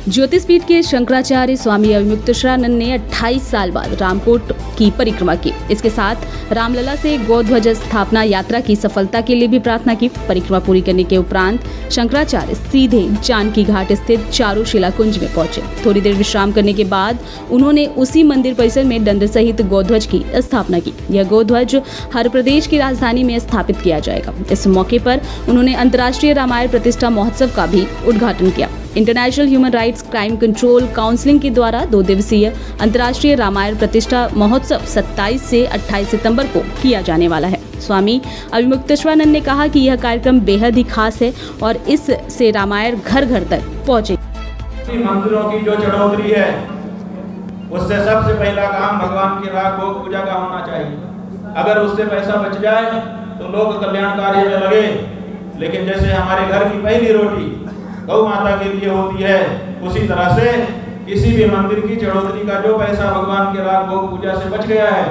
ज्योतिषपीठ के शंकराचार्य स्वामी अविमुक्तेश्वरानंद ने 28 साल बाद रामकोट की परिक्रमा की। इसके साथ रामलला से गौध्वज स्थापना यात्रा की सफलता के लिए भी प्रार्थना की। परिक्रमा पूरी करने के उपरांत शंकराचार्य सीधे जानकी घाट स्थित चारू शिला कुंज में पहुंचे। थोड़ी देर विश्राम करने के बाद उन्होंने उसी मंदिर परिसर में दंड सहित गौध्वज की स्थापना की। यह गौध्वज हर प्रदेश की राजधानी में स्थापित किया जाएगा। इस मौके पर उन्होंने अंतर्राष्ट्रीय रामायण प्रतिष्ठा महोत्सव का भी उद्घाटन किया। International human rights crime control counselling के द्वारा 2 दिवसीय अंतर्राष्ट्रीय रामायण प्रतिष्ठा महोत्सव 27 से 28 सितंबर को किया जाने वाला है। स्वामी अविमुक्तेश्वरानंद ने कहा कि यह कार्यक्रम बेहद ही खास है और इससे रामायण घर घर तक पहुंचे। मंदिरों की जो चढ़ोतरी है उससे सबसे पहला काम भगवान की राग भोग पूजा का होना चाहिए। अगर उससे पैसा बच जाए तो लोग कल्याण कार्य में लगे, लेकिन जैसे हमारे घर की पहली रोटी गौ माता के लिए होती है, उसी तरह से किसी भी मंदिर की चढ़ोतरी का जो पैसा भगवान के राग भोग पूजा से बच गया है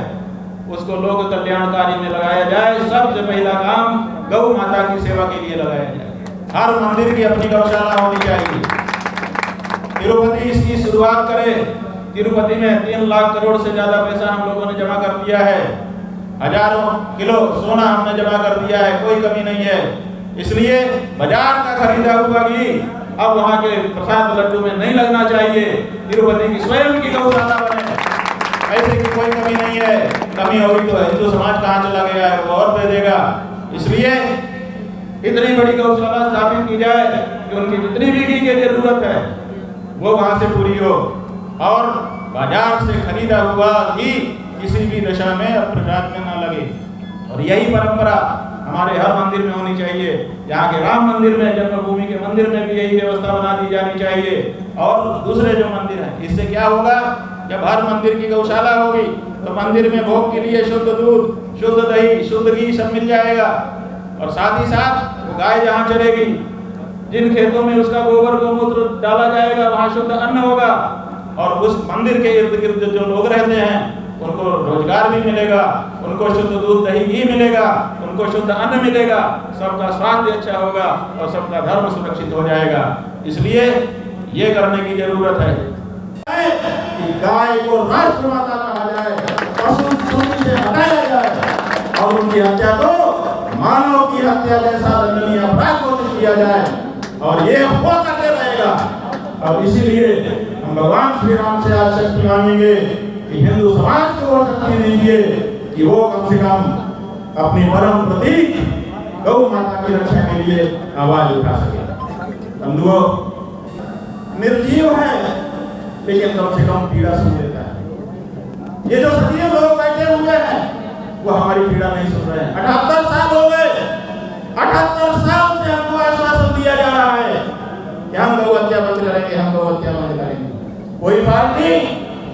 उसको लोक कल्याण कार्य में लगाया जाए। सबसे पहला काम गौ माता की सेवा के लिए लगाया जाए। हर मंदिर की अपनी गौशाला होनी चाहिए। तिरुपति इसकी शुरुआत करे। तिरुपति में 3 लाख करोड़ से ज्यादा पैसा हम लोगों ने जमा कर दिया है। हजारों किलो सोना हमने जमा कर दिया है, कोई कमी नहीं है। इसलिए बाजार का खरीदा हुआ घी अब वहाँ के प्रसाद लड्डू में नहीं लगना चाहिए। तिरुपति की स्वयं की गौशाला बने, ऐसे की कोई कमी नहीं है। कमी होगी तो हिंदू समाज कहाँ चला गया है वो और दे देगा। इसलिए इतनी बड़ी गौशाला स्थापित की जाए कि उनकी जितनी भी घी की जरूरत है वो वहाँ से पूरी हो और बाजार से खरीदा हुआ घी किसी भी दशा में प्रसाद में ना लगे। और यही परंपरा हमारे हर मंदिर में होनी चाहिए। यहाँ के राम मंदिर में, जन्मभूमि के मंदिर में भी यही व्यवस्था बना दी जानी चाहिए। और दूसरे जो मंदिर हैं, इससे क्या होगा, जब हर मंदिर की गौशाला होगी तो मंदिर में भोग के लिए शुद्ध दूध, शुद्ध दही, शुद्ध घी सब मिल जाएगा। और साथ ही साथ वो गाय जहाँ चलेगी, जिन खेतों में उसका गोबर गोमूत्र डाला जाएगा वहाँ शुद्ध अन्न होगा। और उस मंदिर के इर्द गिर्द जो लोग रहते हैं उनको रोजगार भी मिलेगा, उनको शुद्ध दूध दही घी मिलेगा, उनको शुद्ध अन्न मिलेगा, सबका स्वास्थ्य अच्छा होगा और सबका धर्म सुरक्षित हो जाएगा। इसलिए ये करने की जरूरत है कि गाय को राष्ट्र माता कहा जाए, पशु सूची से हटाया जाए और उनकी हत्या को मानव की हत्या जैसा दंडनीय अपराध घोषित किया जाए। और ये वो करते रहेगा। और इसीलिए हम भगवान श्री राम से आज शक्ति मांगेंगे कि हिंदू समाज को वो शक्ति दीजिए कि वो कम से कम अपनी परम प्रतीक गौ माता की रक्षा के लिए आवाज उठा सके। बंधुओं, निर्जीव है लेकिन कम से कम पीड़ा सुन लेता है। ये जो सदियों लोग बैठे हुए हैं वो हमारी पीड़ा नहीं सुन रहे हैं। 78 साल हो गए, 78 साल से हमको आश्वासन दिया जा रहा है कि हम गौ हत्या बंद करेंगे, हम गौ हत्या बंद करेंगे। कोई पार्टी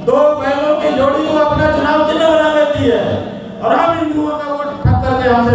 2 बैलों की जोड़ी को अपना चुनाव चिन्ह बना लेती है और हम हिंदुओं का वोट ठक्कर के हमसे